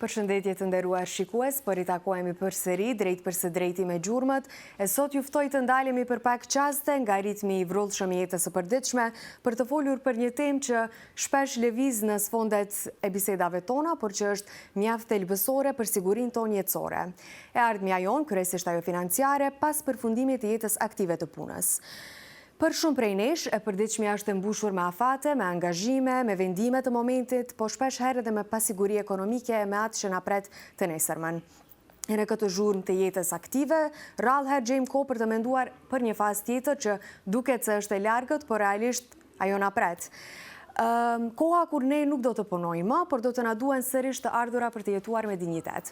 Përshëndetje të nderuar shikues, po ritakojemi përsëri drejt për së drejti me gjurmët, e sot ju ftoj të ndalemi për pak qaste nga ritmi i vrullshëm i jetës së përditshme për të folur për një temë që shpesh lëviz në sfondet e bisedave tona, por që është mjaft thelbësore për sigurinë tonë jetësore. E ardhmja jon, kryesisht ajo financiare, pas përfundimit të jetës aktive të punës. Për shumë prej nesh, e përditshmja është mbushur me afate, me angazhime, me vendime të momentit, po shpesh herë edhe me pasiguri ekonomike e me atë që na pret të nesërmen. E në këtë zhurmë të jetës aktive, rrallëherë gjejmë kohë për të menduar për një fazë tjetër që duket se është e largët, por realisht ajo na pret. Koha kur ne nuk do të punojmë, por do të na duhen sërish të ardhura për të jetuar me dinjitet.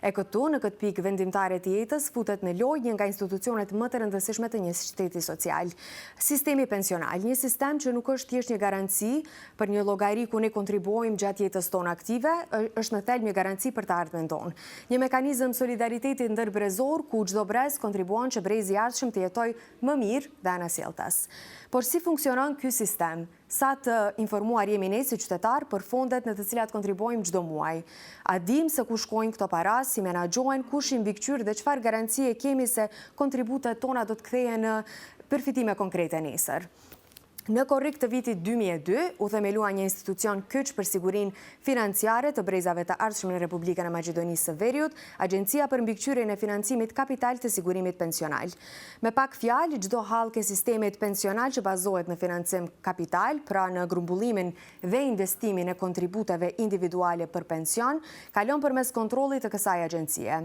E këtu, në këtë pikë vendimtare të jetës, futet në lojë një nga institucionet më të rëndësishme të një shteti social. Sistemi pensional, një sistem që nuk është thjesht një garanci për një llogari ku ne kontribuojmë gjatë jetës tonë aktive, është në thelb një garanci për të ardhmen tonë. Një mekanizëm solidariteti ndërbrezor ku çdo brez kontribuon që brezi i ardhshëm të jetojë më mirë dhe anasjelltas. Por si funksionon ky sistem? Sa të informuar jemi ne si qytetar për fondet në të cilat kontribuojmë çdo muaj? A dim se ku shkojnë këto para, si menaxhohen, kush i mbikëqyr dhe çfarë garancie kemi se kontributet tona do të kthehen në përfitime konkrete nesër? Në korrik të vitit 2002, u themelua një institucion kyç për sigurinë financiare të brezave të ardhshëm në Republikën e Maqedonisë së Veriut, Agjencia për mbikëqyrjen e financimit kapital të sigurimit pensional. Me pak fjalë, çdo hallkë e sistemit pensional që bazohet në financim kapital, pra në grumbullimin dhe investimin e kontributeve individuale për pension, kalon përmes kontrollit të kësaj agjencie.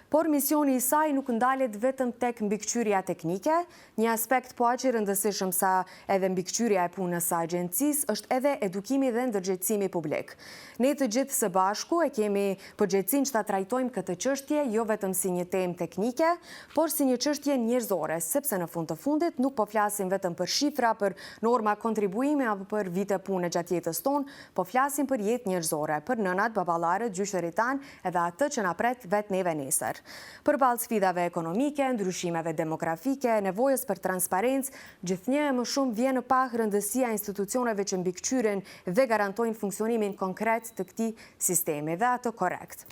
Por misioni i saj nuk ndalet vetëm tek mbikëqyrja teknike, një aspekt po aq i rëndësishëm sa edhe mbikëqyrja e punës së agjencisë është edhe edukimi dhe ndërgjegjësimi publik. Ne të gjithë së bashku e kemi përgjegjësinë që ta trajtojmë këtë çështje jo vetëm si një temë teknike, por si një çështje njerëzore, sepse në fund të fundit nuk po flasim vetëm për shifra, për norma kontribuimi apo për vite pune gjatë jetës tonë, po flasim për jetë njerëzore, për nënat, baballarët, gjyqërit tanë edhe atë që na pret vetë neve nesër. Përballë sfidave ekonomike, ndryshimeve demografike, nevojës për transparencë, gjithnjë e më shumë vjen në pa rëndësia e institucioneve që mbikëqyren dhe garantojnë funksionimin konkret të këtij sistemi dhe atë korrekt.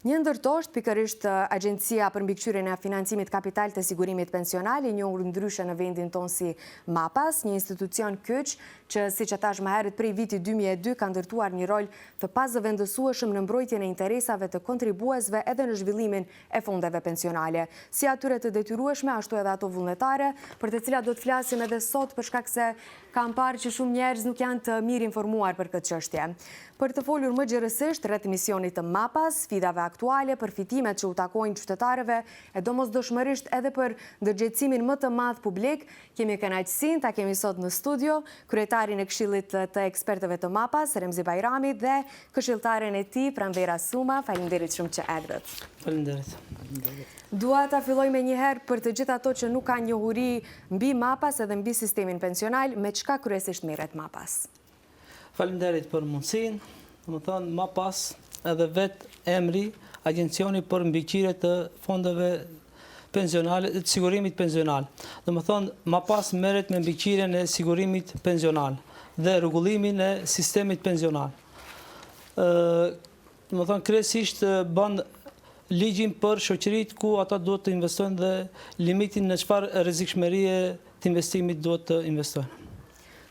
Një ndërto është pikërisht Agjencia për mbikëqyrjen e financimit kapital të sigurimit pensional, i njohur ndryshe në vendin tonë si MAPAS, një institucion kyç që, siç e thash më herët, prej vitit 2002 ka ndërtuar një rol të pazëvendësueshëm në mbrojtjen e interesave të kontribuesve edhe në zhvillimin e fondeve pensionale, si atyre të detyrueshme ashtu edhe ato vullnetare, për të cilat do të flasim edhe sot për shkak se kam parë që shumë njerëz nuk janë të mirë informuar për këtë çështje. Për të folur më gjërësisht rreth misionit të MAPAS, sfidave aktuale, përfitimet që u takojnë qytetarëve e domosdoshmërisht edhe për ndërgjegjësimin më të madh publik, kemi kënaqësinë ta kemi sot në studio kryetarin e Këshillit të ekspertëve të MAPAS, Remzi Bajrami, dhe këshilltaren e tij, Pranvera Suma. Faleminderit shumë që erdhët. Faleminderit. Dua ta filloj me një herë për të gjithë ato që nuk kanë njohuri mbi MAPAS edhe mbi sistemin pensional, me çka kryesisht merret MAPAS? Faleminderit për mundësinë. Domethënë MAPAS edhe vetë emri, Agjencioni për mbikëqyrje të fondeve pensionale, të sigurimit pensional. Domethënë MAPAS merret me mbikëqyrjen e sigurimit pensional dhe rregullimin e sistemit pensional. Domethënë kryesisht bën ligjin për shoqëritë ku ata duhet të investojnë dhe limitin në çfarë rrezikshmërie të investimit duhet të investojnë.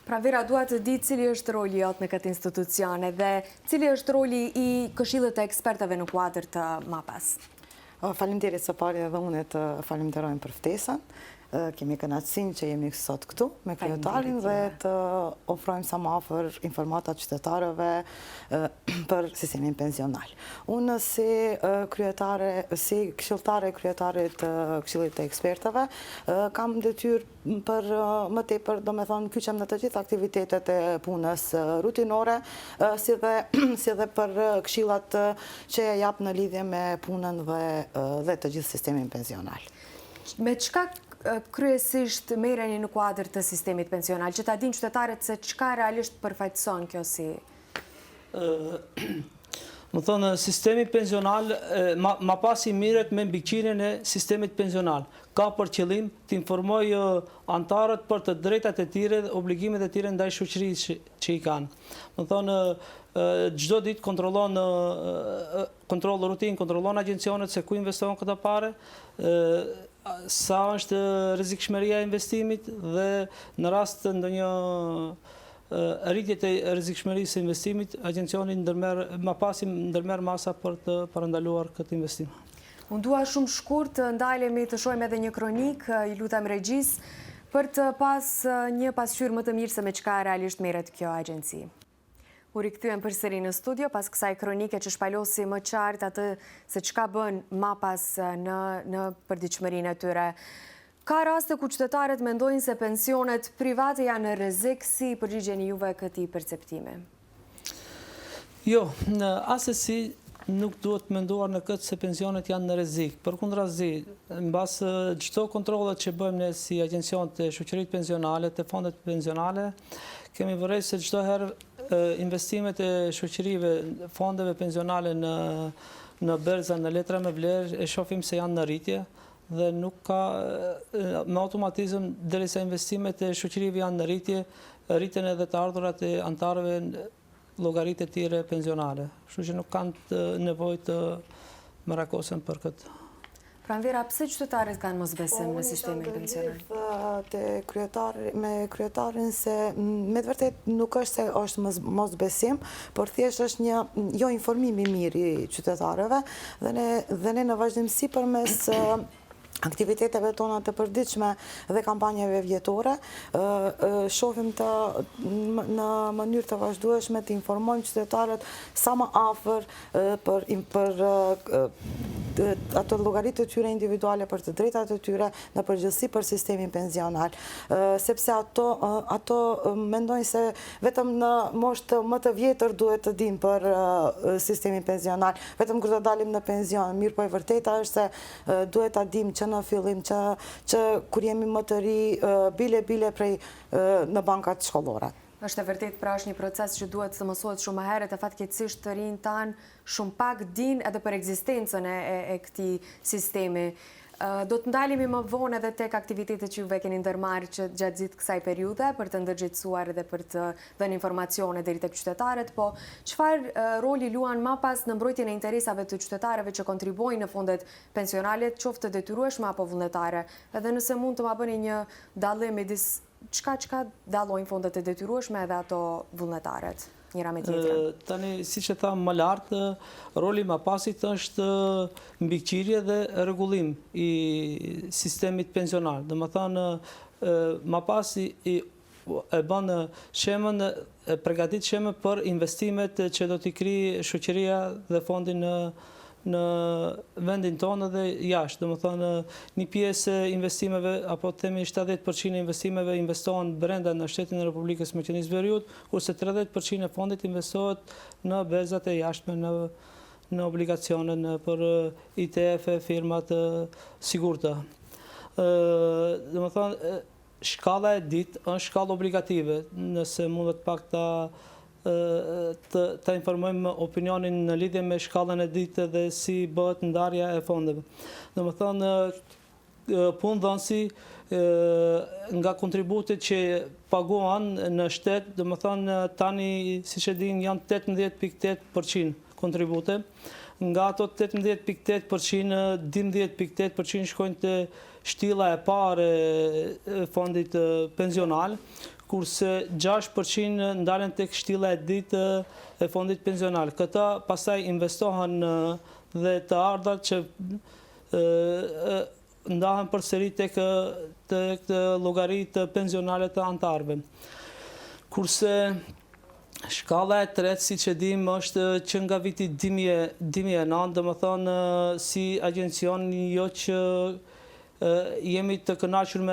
Pranvera, dua të di cili është roli jot në këtë institucion dhe cili është roli i Këshillit të ekspertëve në kuadër të MAPAS. Faleminderit së pari edhe unë të falenderojmë për ftesën. Kemi kënaqësinë që jemi sot këtu me kryetarin dhe të ofrojmë sa më afër informata qytetarëve për sistemin pensional. Unë si këshilltare kryetarit të Këshillit të ekspertëve kam detyrë për më tepër, domethënë kyçem në të gjitha aktivitetet e punës rutinore, si dhe për këshillat që jap në lidhje me punën dhe të gjithë sistemin pensional. Me çka kryesisht merreni në kuadër të sistemit pensional, që ta dinë qytetarët se çka realisht përfaqëson kjo si? Më thonë, sistemi pensional, ma pas I mirët me mbikëqyrjen e sistemit pensional. Ka për qëllim të informoj antarët për të drejtat e tyre dhe obligimet e tyre ndaj shoqërisë që I kanë. Më thonë, çdo ditë kontroll rutinë, kontrollon agencionet se ku investohen këto pare, sa është rrezikshmëria e investimit dhe në rast të ndonjë rritje të rrezikshmërisë së investimit, agencioni ndërmerr masa për të parandaluar këtë investim. Unë dua shumë shkurt të ndalemi të shohim edhe një kronik, I lutem regjis, për të pas një pasqyrë më të mirë se me çka realisht merret kjo agjenci. U rikthyem përsëri në studio pas kësaj kronike që shpalosi më qartë atë se çka bën MAPAS në përditshmërinë e tyre. Ka raste ku qytetarët mendojnë se pensionet private janë në rrezik, si përgjigjeni juve këtij perceptimi? Jo, asesi nuk duhet menduar në këtë se pensionet janë në rrezik. Përkundrazi, mbas çdo kontrollet që bëjmë ne si agjencion të shoqëritë pensionale, të fondet pensionale, kemi vërejtë se çdo herë investimet e shoqërive, fondeve pensionale në berza, në letra me vlerë, e shohim se janë në rritje dhe nuk ka me automatizëm derisa investimet e shoqërive janë në rritje, rriten edhe të ardhurat e antarëve llogaritë e tyre pensionale. Kështu që nuk kanë nevojë të merakosen për këtë. Pranvera, pse qytetarët kanë mosbesim në sistemin pensional? Me kryetarin se me të vërtet nuk është se është mosbesim, por thjesht është një jo informimi mirë I qytetarëve dhe ne në vazhdimsi përmes aktiviteteve tona të përditshme dhe kampanjave vjetore, shohim në mënyrë të vazhdueshme të informojmë qytetarët sa më afër për ato llogaritë të tyre individuale, për të drejtat e tyre në përgjithësi për sistemin pensional. Sepse ato mendojnë se vetëm në moshë më të vjetër duhet të dimë për sistemin pensional, vetëm kur të dalim në pension. Mirë po e vërteta është se duhet ta dimë që në fillim që kur jemi më të ri bile prej në bankat shkollore. Është e vërtet pra është një proces që duhet të mësohet shumë më herët, e fatkeqësisht të rinjt tanë shumë pak dinë edhe për ekzistencën e këtij sistemi. Do të ndalemi më vonë edhe tek aktivitetet që juve keni ndërmarrë gjatë gjithë kësaj periudhe për të ndërgjegjësuar dhe për të dhënë informacione deri tek qytetarët, po çfarë roli luan MAPAS në mbrojtjen e interesave të qytetarëve që kontribuojnë në fondet pensionale, qoftë të detyrueshme apo vullnetare? Edhe nëse mund të ma bëni një dallim midis çka dallojnë fondet e detyrueshme edhe ato vullnetaret, njëra me tjetrën? Tani, siç e tham më lart, roli I MAPASit është mbikëqyrje dhe rregullim I sistemit pensional. Domethënë, MAPASi e bën shemën, përgatit shemën për investimet që do t'i krijë shoqëria dhe fondi në vendin tonë dhe jashtë. Domethënë, një pjesë e investimeve, apo themi 70% e investimeve investohen brenda në shtetin e Republikës Maqedonisë Veriut, kurse 30% e fondit investohet në berzat e jashtme, në obligacione, për ITF, firmat sigurta. Domethënë, shkalla e ditë është shkallë obligative, nëse mundet pak ta informojmë opinionin në lidhje me shkallën e ditë dhe si bëhet ndarja e fondeve. Domethënë, punëdhënësi nga kontributet që paguan në shtet, domethënë tani, siç e dinë, janë 18.8% kontribute. Nga ato 18.8%, 12.8% shkojnë te shtilla e parë e fondit pensional, kurse 6% ndalen tek shtilla e dytë e fondit pensional. Këta pastaj investohen dhe të ardhat që ndahen përsëri tek llogaritë pensionale të antarëve. Kurse shkalla e tretë, siç e dim, është që nga viti 2009, domethënë si agjencion jo që jemi të kënaqur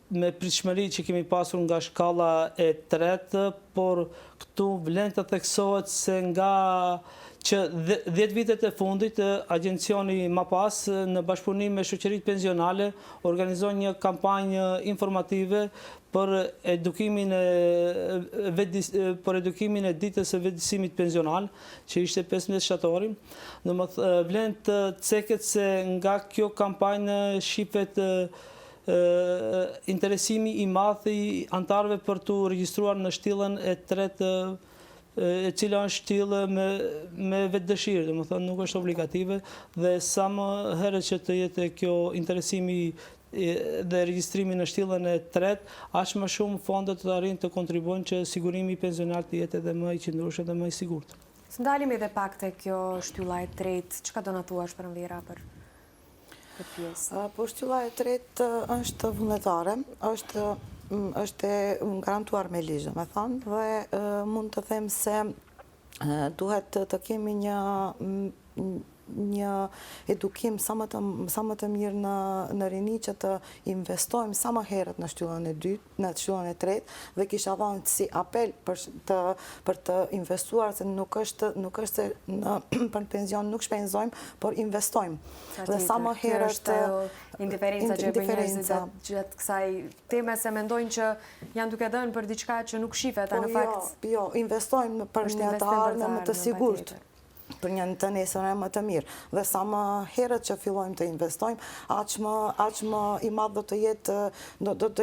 me pritshmëri që kemi pasur nga shkalla e tretë, por këtu vlen të theksohet se nga që 10 vitet e fundit agjencioni MAPAS në bashkëpunim me shoqëritë pensionale organizon një kampanjë informative për edukimin e ditës së vetëdijsimit pensional, që ishte 15 shtatori. Vlen të ceket se nga kjo kampanjë shifet interesimi i madh i antarëve për të regjistruar në shtillën e tretë, e cila është shtillë me vetëdëshirë, domethënë nuk është obligative, dhe sa më herët që të jetë kjo interesimi dhe regjistrimi në shtillën e tretë, aq më shumë fondet të arrijnë të kontribuojnë që sigurimi pensional të jetë edhe më i qëndrueshëm dhe më i sigurt. Së ndalim edhe pak te kjo shtylla e tretë, çka do na thuash për Vlera për këtë pjesë? Po shtylla e tretë është vullnetare, është e garantuar me ligj, domethënë, dhe mund të them se duhet të kemi një edukim sa më të mirë në rini që të investojmë sa më herët në shtyllën e dytë, në shtyllën e tretë, dhe kisha dhënë si apel për të investuar, se nuk është se për pension nuk shpenzojmë, por investojmë. Dhe sa më herët indiferenca që e bën njerëzit gjatë kësaj teme, se mendojnë që janë duke dhënë për diçka që nuk shifet, në fakt. Jo, investojmë për një të ardhme më të sigurt, për një të nesër më të mirë. Dhe sa më herët që fillojmë të investojmë, aq më i madh do të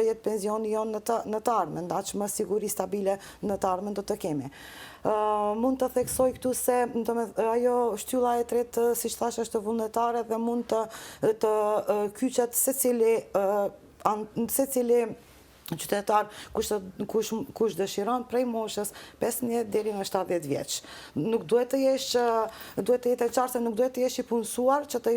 jetë pensioni jonë në të ardhmen, aq më siguri stabile në të ardhmen do të kemi. Mund të theksoj këtu se ajo shtylla e tretë, siç thash, është vullnetare dhe mund të kyçet secili qytetar kush dëshiron prej moshës 15 deri në 70 vjeç. Nuk duhet të jetë e qartë se nuk duhet të jesh i punësuar që të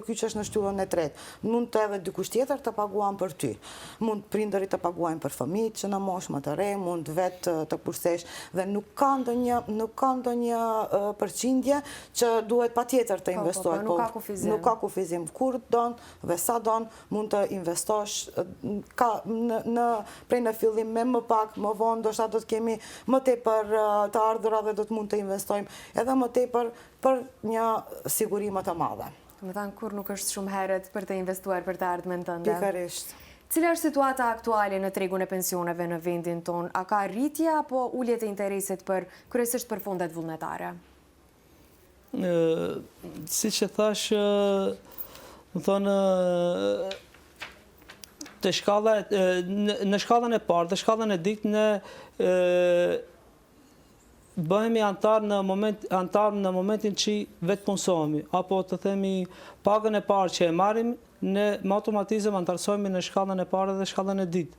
kyçesh në shtyllën e tretë. Mund të edhe dikush tjetër të paguan për ty. Mund prindërit të paguajnë për fëmijët që në moshë më të re, mund vetë të kursesh, dhe nuk ka ndonjë përqindje që duhet patjetër të investohet. Nuk ka kufizim. Kur don dhe sa don mund të investosh, prej në fillim me më pak, më vonë, ndoshta do të kemi më tepër të ardhurave, do të mund të investojmë edhe më tepër për një siguri më të madhe. Domethënë kur nuk është shumë herët për të investuar për të ardhmen tënde. Pikërisht. Cila është situata aktuale në tregun e pensioneve në vendin ton? A ka rritje apo ulje të interesit kryesisht për fondet vullnetare? Siç e thash, më thonë, në shkallën e parë dhe shkallën e dytë ne bëhemi antar në momentin që vetë punësohemi, apo të themi pagën e parë që e marrim, ne me automatizëm antarësohemi në shkallën e parë dhe shkallën e dytë.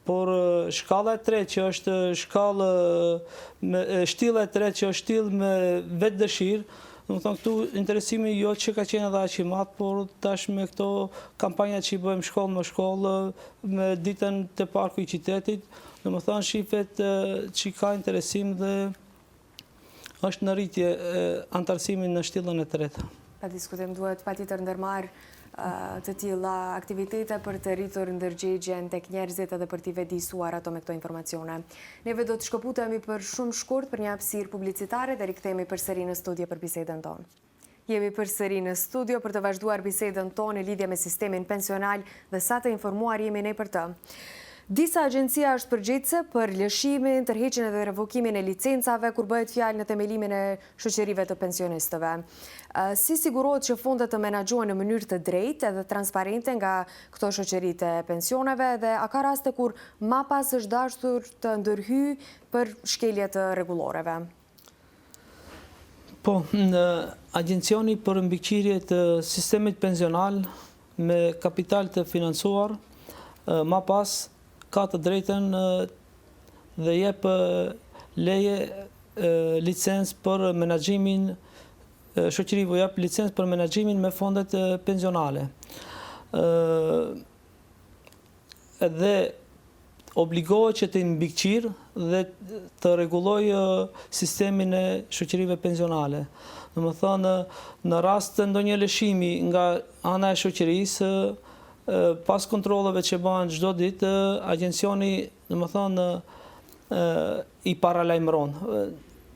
Por shkalla e tretë që është shtylla e tretë që është shtyllë me vetë dëshirë, do të thonë këtu interesimi jo që ka qenë edhe aq i madh, por tash me këto kampanja që i bëjmë shkollë më shkollë, me ditën të parku i qytetit, do të thonë shifet që ka interesim dhe është në rritje antarësimi në shtyllën e tretë. Pa diskutim, duhet patjetër ndërmarr të tilla aktivitete për të rritur ndërgjegjen tek njerëzit edhe për t'i vetëdijsuar ato me këto informacione. Neve do të shkëputemi për shumë shkurt për një hapësirë publicitare dhe rikthehemi përsëri në studio për bisedën tonë. Jemi përsëri në studio për të vazhduar bisedën tonë në lidhje me sistemin pensional dhe sa të informuar jemi ne për të. Disa agjencia është përgjegjëse për lëshimin, tërheqjen dhe revokimin e licencave kur bëhet fjalë në themelimin e shoqërive të pensionistëve. Si sigurohet që fondet të menaxhohen në mënyrë të drejtë edhe transparente nga këto shoqëritë e pensioneve, dhe a ka raste kur MAPAS është dashur të ndërhyjë për shkelje të rregulloreve? Po, në Agjencioni për mbikëqyrje të sistemit pensional me kapital të financuar, MAPAS ka të drejtën dhe jep leje licencë për menaxhimin, shoqërive jep licencë për menaxhimin me fondet pensionale. Dhe obligohet që të mbikëqyrë dhe të rregullojë sistemin e shoqërive pensionale. Domethënë, në rast të ndonjë lëshimi nga ana e shoqërisë, pas kontrolleve që bëhen çdo ditë, agjencioni, domethënë, i paralajmëron.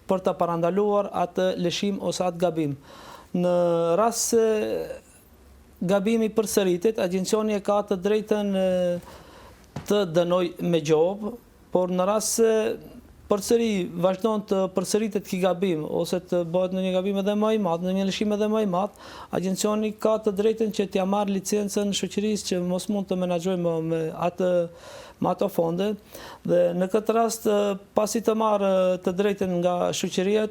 për të parandaluar atë lëshim ose atë gabim. Në rast se gabimi përsëritet, agencioni e ka të drejtën të dënoj me gjobë, por në rast se përsëri vazhdon të përsëritet ky gabim ose të bëhet në një gabim edhe më i madh, në një lëshim edhe më i madh, agencioni ka të drejtën që t'ia marrë licencën shoqërisë që mos mund të menaxhojë me ato fonde, dhe në këtë rast pasi të marrë të drejtën nga shoqëria,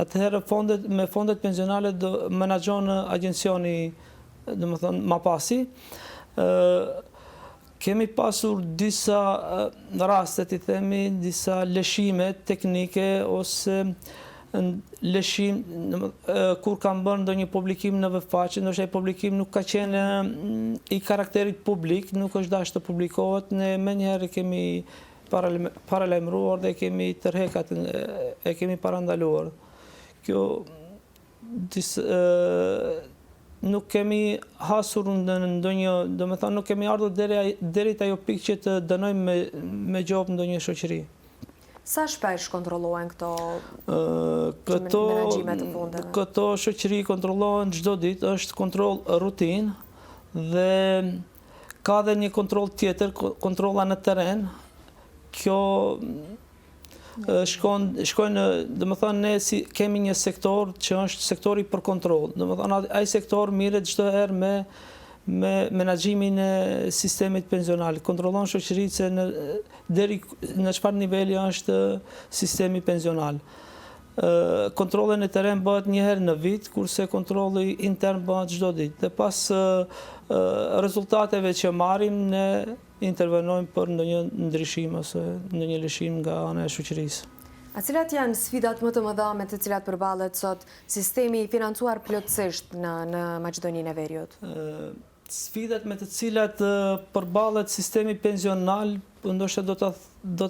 atëherë fondet pensionale do menaxhon agencioni, domethënë Mapasi. Kemi pasur disa raste, i themi, disa lëshime teknike ose lëshim kur kam bërë ndonjë publikim në faqe, ndoshta ai publikim nuk ka qenë i karakterit publik, nuk është dashur të publikohet, ne menjëherë kemi paralajmëruar dhe kemi tërhekat, e kemi parandaluar. Kjo nuk kemi hasur në ndonjë, domethënë nuk kemi ardhur deri te ajo pikë që të dënojmë me gjobë ndonjë shoqëri. Sa shpesh kontrollohen këto menaxhime të fondeve? Këto shoqëri kontrollohen çdo ditë, është kontroll rutinë dhe ka edhe një kontroll tjetër, kontrolla në terren. Kjo shkojnë, domethënë ne kemi një sektor që është sektori për kontroll. Domethënë ai sektor mirret çdo herë me menaxhimin e sistemit pensional. Kontrollon shoqëritë se deri në çfarë niveli është sistemi pensional. Kontrolli në terren bëhet një herë në vit, kurse kontrolli intern bëhet çdo ditë. Dhe pas rezultateve që marrim, ne intervenojmë për ndonjë ndryshim ose ndonjë lëshim nga ana e shoqërisë. A cilat janë sfidat më të mëdha me të cilat përballet sot sistemi i financuar plotësisht në Maqedoninë e Veriut? Sfidat me të cilat përballet sistemi pensional, ndoshta do ta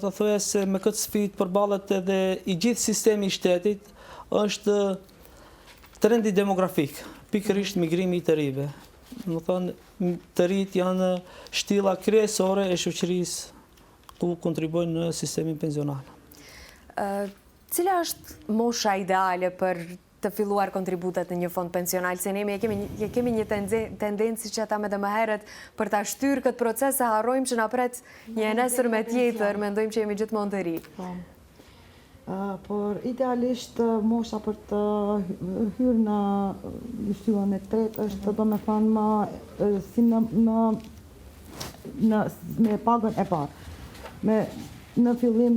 thoja se me këtë sfidë përballet edhe i gjithë sistemi i shtetit, është trendi demografik, pikërisht migrimi i të rive. Domethënë të rit janë shtylla kryesore e shoqërisë ku kontribuojnë në sistemin pensional. Cila është mosha ideale për të filluar kontributet në një fond pensional, se ne kemi një tendencë që ata edhe më herët për ta shtyrë këtë proces, se harrojmë që na pret një nesër me tjetër, mendojmë që jemi gjithmonë të ri. Por idealisht mosha për të hyrë në shtyllën e tretë është domethënë si me pagën e parë. Në fillim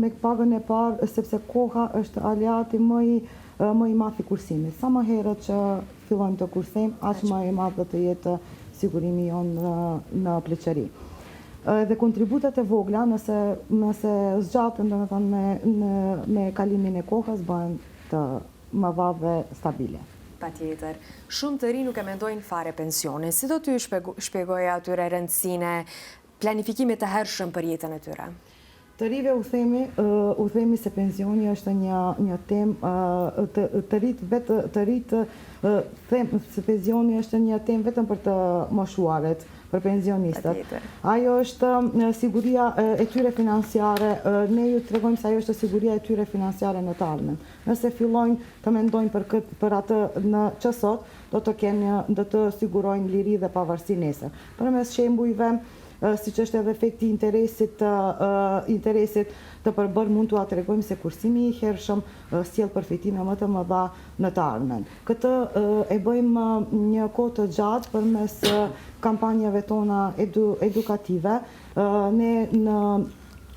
me pagën e parë, sepse koha është aleati më i madh i kursimit. Sa më herët që fillojmë të kursejmë, aq më i madh do të jetë sigurimi jonë në pleqëri. Dhe kontributet e vogla, nëse zgjatën domethënë me kalimin e kohës, bëhen të mëdha dhe stabile. Patjetër. Shumë të rinj nuk e mendojnë fare pensionin. Si do t'ju shpjegoja atyre rëndësinë e planifikimit të hershëm për jetën e tyre? Të rive u themi se pensioni është një temë të rritë, se pensioni është një temë vetëm për të moshuaret, për pensionistët. Ajo është siguria e tyre financiare, ne ju tregojmë se ajo është siguria e tyre financiare në të ardhmen. Nëse fillojnë të mendojnë për atë në çsot, do të sigurojnë liri dhe pavarësi nesër. Përmes shembujve, siç është edhe efekti interesit të përbërë, mund t'ua tregojmë se kursimi i hershëm sjell përfitime më të mëdha në të ardhmen. Këtë e bëjmë një kohë të gjatë përmes kampanjave tona edukative. Ne në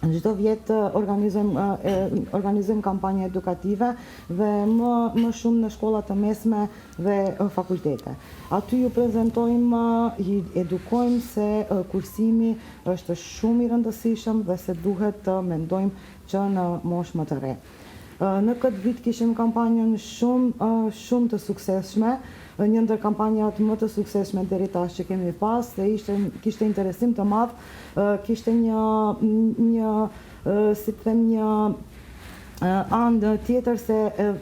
çdo vit organizojmë kampanje edukative dhe më shumë në shkollat të mesme dhe fakultete. Aty ju prezantojmë, i edukojmë se kursimi është shumë i rëndësishëm dhe se duhet të mendojmë që në moshë më të re. Në këtë vit kishim kampanjën shumë të suksesshme, një ndër kampanjat më të suksesshme deri tash që kemi pas, dhe kishte interesim të madh, kishte një si të them anë tjetër se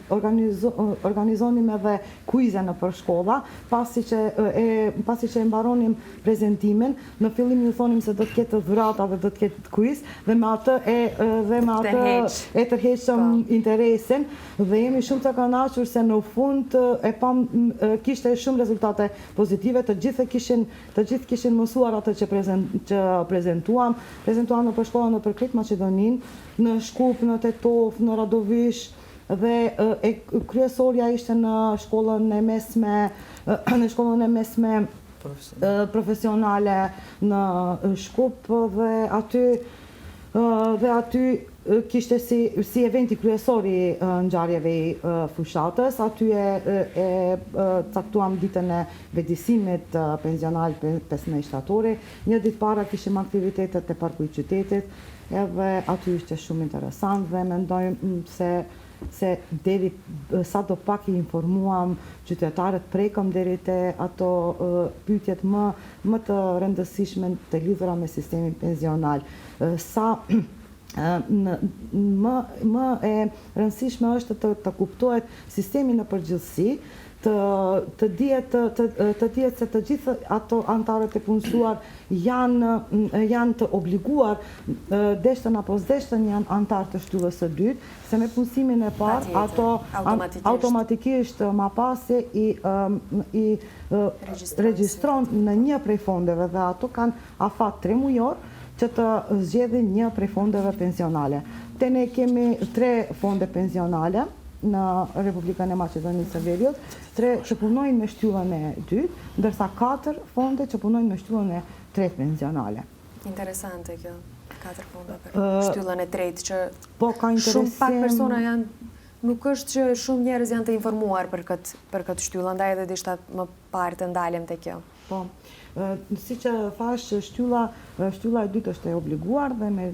organizonim edhe kuize në për shkolla, pasi që e mbaronim prezentimin, në fillim ju thonim se do të ketë dhurata dhe do të ketë kuiz, dhe me atë e tërheqëm interesin, dhe jemi shumë të kënaqur se në fund kishte shumë rezultate pozitive, të gjithë kishin mësuar atë që prezentuam në për shkolla në për krejt Maqedoninë, në Shkup, në Tetov, në Radovish, dhe kryesorja ishte në shkollën e mesme profesionale në Shkup, dhe aty kishte si eventi kryesori ngjarjeve i fushatës. Aty e caktuam ditën e vedisimit pensional 15 shtatori. Një ditë para kishim aktivitetet e parku i qytetit, edhe aty ishte shumë interesant dhe mendojmë se deri sa do pak i informuam qytetarët, prekëm deri te ato pyetjet më të rëndësishme të lidhura me sistemin pensional. Më e rëndësishme është të kuptohet sistemi në përgjithësi, të dihet se të gjithë ato antarët e punësuar janë të obliguar deshtën apo s'deshtën janë antarë të shtyllës së dytë, se me punësimin e parë ato automatikisht ma pasi i regjistron në një prej fondeve dhe ato kanë afat 3 mujor që të zgjedhin një prej fondeve pensionale. Te ne kemi 3 fonde pensionale në Republikën e Maqedonisë së Veriut, 3 që punojnë me shtyllën e dytë, ndërsa 4 fonde që punojnë me shtyllën e tretë pensionale. Interesante kjo, 4 fonde për shtyllën e tretë, që shumë pak persona janë, nuk është që shumë njerëz janë të informuar për këtë shtyllë, ndaj edhe dishta më parë të ndalem të kjo. Po, si që thash, shtylla e dytë është e obliguar dhe me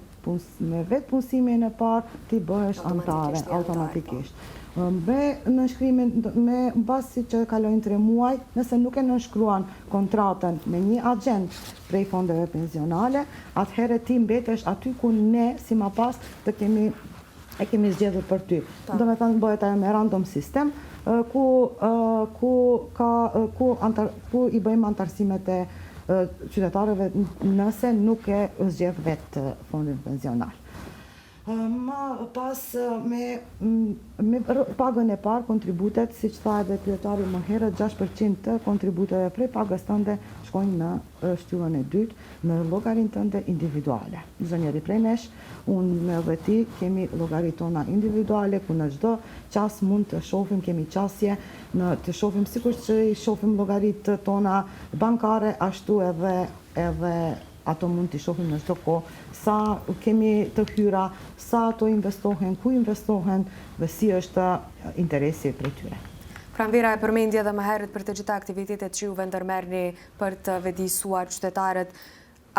vetë punësimin e parë ti bëhesh antare automatikisht. Me nënshkrimin, me basi që kalojnë 3 muaj, nëse nuk e nënshkruan kontratën me një agent prej fondeve pensionale, atëherë ti mbetesh aty ku ne, si ma pas, e kemi zgjedhur për ty. Do me thënë bëhet ajo me random system, ku i bëjmë antarësimet e qytetarëve nëse nuk e zgjedh vetë fondin pensional. Ma pas me pagën e parë, kontributet, si që tha edhe kryetari më herët, 6% të kontributeve prej pagës tënde shkojnë në shtyllën e dytë, në llogarin tënde individuale. Zonjeri prej nesh, unë dhe ti kemi llogarit tona individuale, ku në çdo qas mund të shohim, kemi qasje, të shohim sikur që i shohim llogarit tona bankare, ashtu edhe ato mund t'i shohim në çdo kohë, sa kemi të hyra, sa ato investohen, ku investohen dhe si është interesi prej tyre. Pranvera e përmendi edhe më herët për të gjitha aktivitetet që juve ndërmerrni për të vëdisuar qytetarët.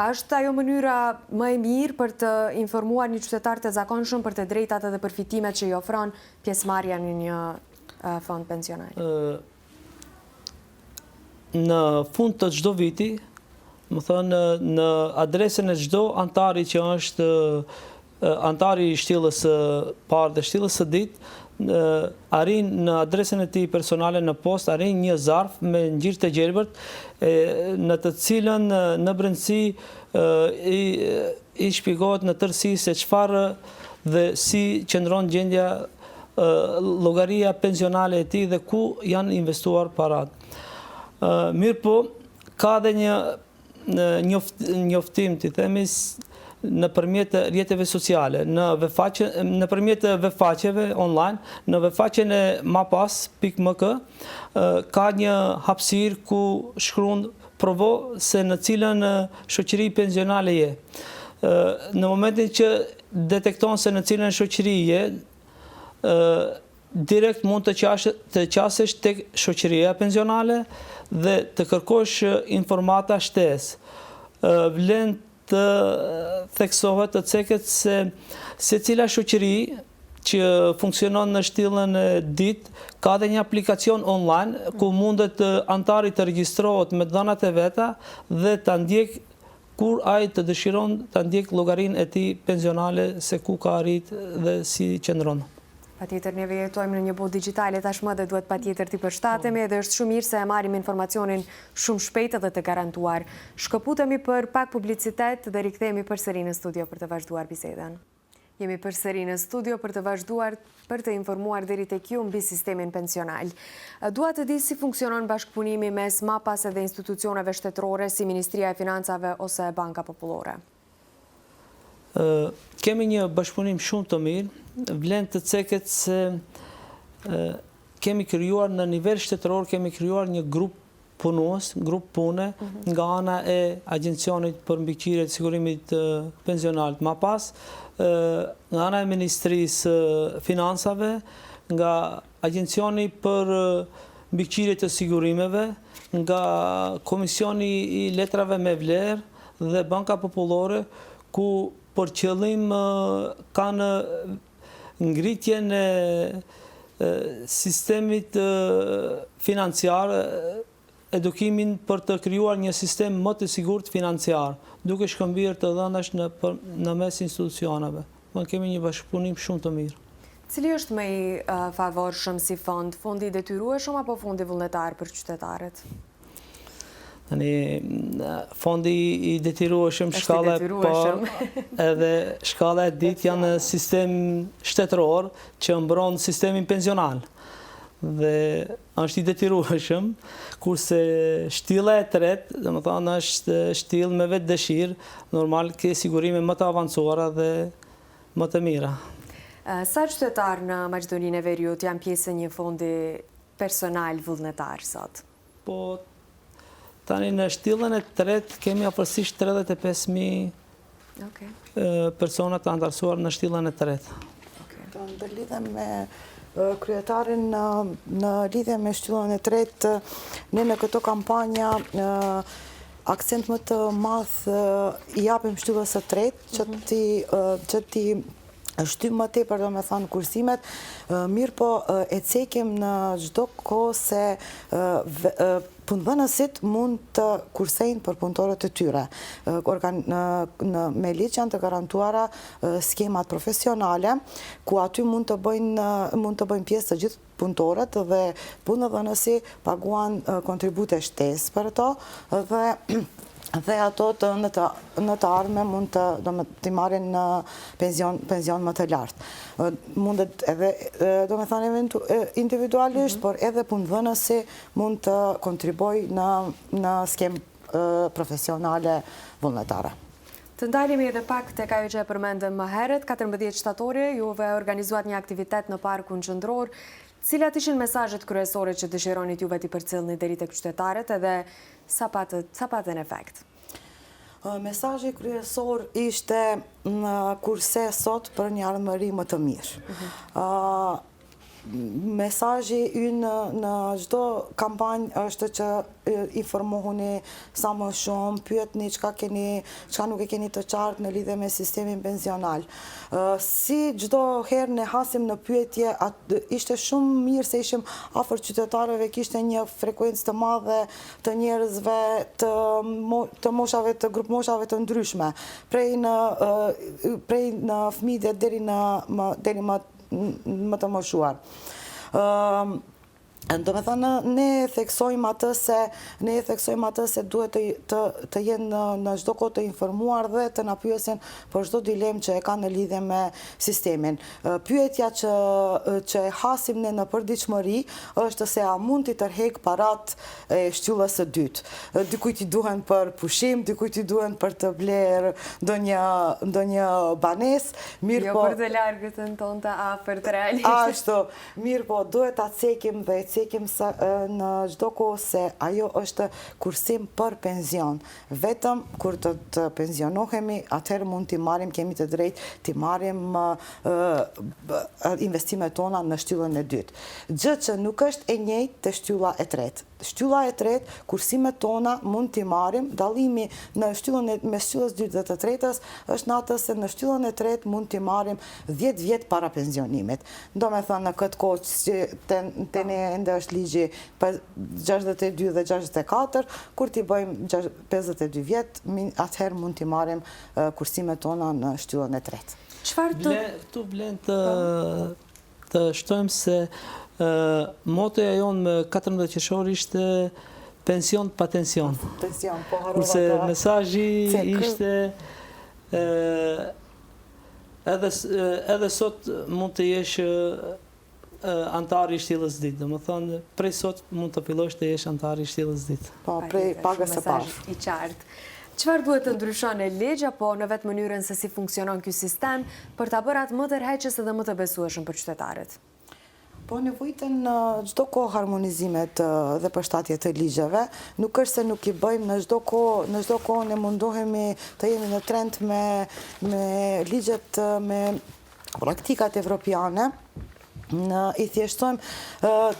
Është ajo mënyra më e mirë për të informuar një qytetar të zakonshëm për të drejtat edhe përfitimet që i ofron pjesëmarrja në një fond pensional? Në fund të çdo viti, më thënë, në adresën e çdo antari që është antari i shtillës së parë dhe shtillës së dytë, arrin në adresën e tij personale në postë, arrin një zarf me ngjyrë të gjelbërt, në të cilën në brendësi i shpjegohet në tërësi se çfarë dhe si qëndron gjendja llogaria pensionale e tij dhe ku janë investuar parat. Mirë po, ka dhe një njoftim, të themi, nëpërmjet rrjeteve sociale, nëpërmjet webfaqeve online, në webfaqen e mapas.mk ka një hapësirë ku shkruan provo se në cilën shoqëri pensionale je. Në momentin që detekton se në cilën shoqëri je, direkt mund të qasesh tek shoqëria pensionale dhe të kërkosh informata shtesë. Vlen të theksohet, të ceket se secila shoqëri që funksionon në shtillën e dytë ka dhe një aplikacion online ku mundet antari të regjistrohet me dhënat e veta dhe ta ndjek kur ai të dëshiron të ndjek llogarinë e tij pensionale se ku ka arrit dhe si qëndron. Patjetër neve jetojmë në një botë digjitale tashmë dhe duhet patjetër t'i përshtatemi dhe është shumë mirë se e marrim informacionin shumë shpejt dhe të garantuar. Shkëputemi për pak publicitet dhe rikthehemi përsëri në studio për të vazhduar bisedën. Jemi përsëri në studio për të vazhduar për të informuar deri tek ju mbi sistemin pensional. Dua të di si funksionon bashkëpunimi mes MAPAS dhe institucioneve shtetërore si Ministria e Financave ose Banka Popullore. Kemi një bashkëpunim shumë të mirë, vlen të ceket se kemi krijuar në nivel shtetëror, kemi krijuar një grup punues, grup pune nga ana e Agjencionit për Mbikëqyrje të Sigurimit Pensional MAPAS, nga ana e Ministrisë Financave, nga Agjencioni për Mbikëqyrje të Sigurimeve, nga Komisioni I Letrave me Vlerë dhe Banka Popullore, ku për qëllim kanë ngritjen e sistemit financiar, edukimin për të krijuar një sistem më të sigurt financiar, duke shkëmbyer të dhënash në mes institucioneve. Ne kemi një bashkëpunim shumë të mirë. Cili është më I favorshëm si fond, fondi I detyrueshëm apo fondi vullnetar për qytetarët? Fondi I detyrueshëm, shkalla e parë edhe shkalla e dytë janë sistem shtetëror që mbron sistemin pensional. Dhe është I detyrueshëm, kurse shtylla e tretë, domethënë është shtyllë me vetë dëshirë, normal ke sigurime më të avancuara dhe më të mira. Sa qytetarë në Maqedoninë e Veriut janë pjesë e një fondi personal vullnetar sot? Po tani në shtyllën e tretë kemi afërsisht 35.000 persona të antarësuar në shtyllën e tretë. Të ndërlidhem me kryetarin në lidhje me shtyllën e tretë, ne në këto kampanja akcent më të madh I japim shtyllës së tretë që ti shtym më tepër domethënë kursimet, mirë po e cekim në çdo kohë se punëdhënësit mund të kursejnë për punëtorët e tyre. Me ligj janë të garantuara skemat profesionale, ku aty mund të bëjnë pjesë të gjithë punëtorët dhe punëdhënësi paguan kontribute shtesë për to dhe ato në të ardhme mund të marrin në pension më të lartë. Mundet edhe, do me thënë individualisht, por edhe punëdhënësi mund të kontriboj në skemë profesionale vullnetare. Të ndalemi edhe pak tek ajo që e përmendëm më herët, 14 shtatori, juve organizuat një aktivitet në parkun qendror. Cilat ishin mesazhet kryesore që dëshironit juve t'i përcjellni deri tek qytetarët edhe sa patën efekt? Mesazhi kryesor ishte kurse sot për një ardhmëri më të mirë. Mesazhi ynë në çdo kampanjë është që informohuni sa më shumë, pyetni çka nuk e keni të qartë në lidhje me sistemin pensional. Si çdo herë ne hasim në pyetje, ishte shumë mirë se ishim afër qytetarëve, kishte një frekuencë të madhe të njerëzve të moshave, të grup moshave të ndryshme, prej në fëmijë deri më të moshuar. Do me thënë, ne theksojmë atë se duhet të jenë në çdo kohë të informuar dhe të na pyesin për çdo dilemë që e kanë në lidhje me sistemin. Pyetja që e hasim ne në përditshmëri është se a mund t'i tërheq parat e shtyllës së dytë. Dikujt I duhen për pushim, dikujt I duhen për të bler ndonjë banesë, mirë po. Jo për të largëtën tonë të afërt realisht. Ashtu, mirë po, duhet ta cekim dhe cekim në çdo kohë se ajo është kursim për penzion. Vetëm kur të pensionohemi, atëherë mund t'i marrim, kemi të drejtë t'i marrim investimet tona në shtyllën e dytë. Gjë që nuk është e njëjtë te shtylla e tretë. Shtylla e tretë, kursimet tona mund t'i marrim, dallimi me shtyllës dytë dhe të tretës është në atë se në shtyllën e tretë mund t'i marrim 10 vjet para pensionimit. Do me thënë në këtë kohë që të ne cili është ligji 62 dhe 64, kur t'i bëjmë 52 vjet, atëherë mund t'i marrim kursimet tona në shtyllën e tretë. Tu vlen të shtojmë se motoja jonë me 14 qershor ishte pension pa tension. Pension, po harrova. Kurse mesazhi ishte edhe sot mund të jesh antari i shtjellës ditë. Domethënë, prej sot mund të fillosh të jesh antari i shtjellës ditë. Po, prej pagës së parë. I qartë. Çfarë duhet të ndryshon në ligj apo në vetë mënyrën se si funksionon ky sistem për ta bërë atë më tërheqës edhe më të besueshëm për qytetarët? Po nevojiten çdo kohë harmonizimet dhe përshtatje të ligjeve, nuk është se nuk i bëjmë në çdo kohë ne mundohemi të jemi në trend me ligjet, me praktikat evropiane. Të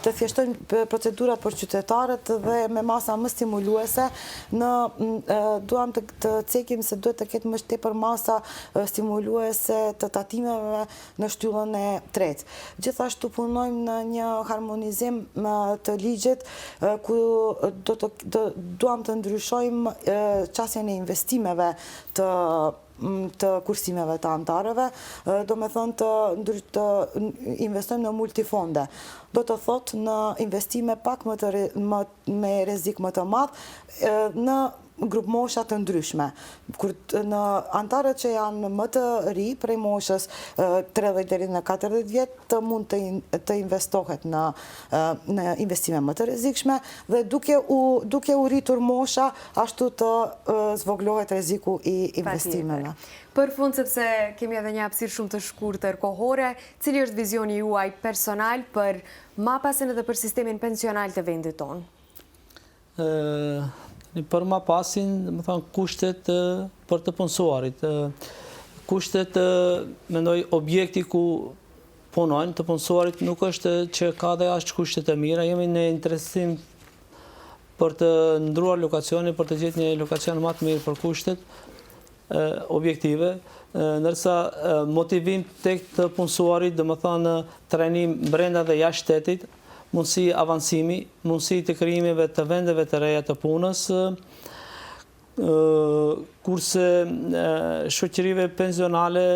thjeshtojmë procedurat për qytetarët dhe me masa më stimuluese, duam të cekim se duhet të ketë më tepër masa stimuluese të tatimeve në shtyllën e tretë. Gjithashtu punojmë në një harmonizim të ligjit ku duam të ndryshojmë qasjen e investimeve të kursimeve të antarëve, do me thonë të investojmë në multifonde. Do të thotë në investime pak me rrezik më të madh në grup mosha të ndryshme. Në antarët që janë më të ri, prej moshës 30 deri në 40 vjet, mund të investohet në investime më të rrezikshme dhe duke u rritur mosha, ashtu të zvoglohet rreziku i investimeve. Për fund, sepse kemi edhe një hapësirë shumë të shkurtër kohore, cili është vizioni juaj personal për MAPAS-in edhe për sistemin pensional të vendit tonë? Për MAPAS-in, më thonë, kushtet për të punësuarit. Kushtet, mendoj, objekti ku punojnë të punësuarit nuk është që ka dhe ashtë kushtet e mira. Jemi në interesim për të ndruar lokacioni, për të gjetë një lokacion më të mirë për kushtet objektive, nërsa motivim tek të punësuarit, dhe më thonë, trajnim brenda dhe jashtë shtetit, mundësi avancimi, mundësi të krijimeve të vendeve të reja të punës, kurse shoqërive pensionale,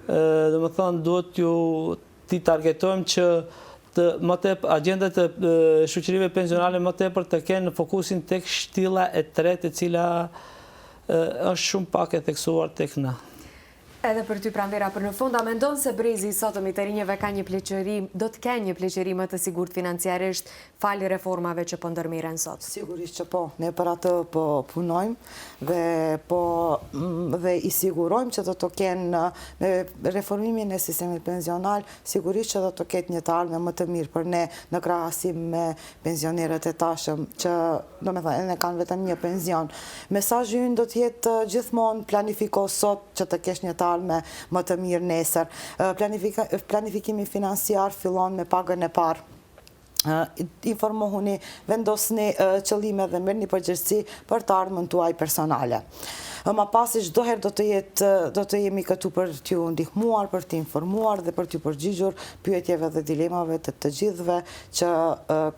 dhe më thonë, duhet t'i targetojmë që agendat e shoqërive pensionale më tepër të kenë në fokusin tek shtylla e tretë, e cila është shumë pak e theksuar tek na. Edhe për ty, Pranvera, për në fund, a mendon se brezi i sotëm i të rinjeve do të kenë një pleqëri më të sigurt financiarisht falë reformave që po ndërmiren sot? Sigurisht që po, ne për atë po punojmë dhe i sigurojmë që do të kenë me reformimin e sistemit pensional, sigurisht që do të ketë një të ardhme më të mirë për ne në krahasim me pensionerët e tashëm që do me thënë, ne kanë vetëm një pension. Mesazhi ynë do të jetë gjithmonë planifiko sot që të kesh një të ardhme më të mirë nesër. Planifikimi financiar fillon me pagën e parë. Informohuni, vendosni qëllime dhe merrni përgjegjësi për të ardhmen tuaj personale. Më pasi çdo herë do të jemi këtu për t'ju ndihmuar, për t'ju informuar dhe për t'ju përgjigjur pyetjeve dhe dilemave të gjithëve që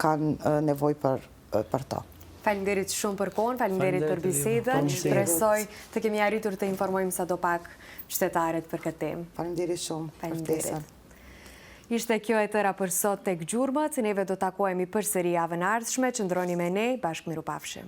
kanë nevojë për to. Faleminderit shumë për kohën, faleminderit për bisedën. Shpresoj të kemi arritur të informojmë sadopak qytetarët për këtë temë. Faleminderit shumë për ftesën. Ishte kjo e tëra për sot tek Gjurmët, neve do takohemi përsëri javën ardhshme, qëndroni me ne, bashkë mirupafshim.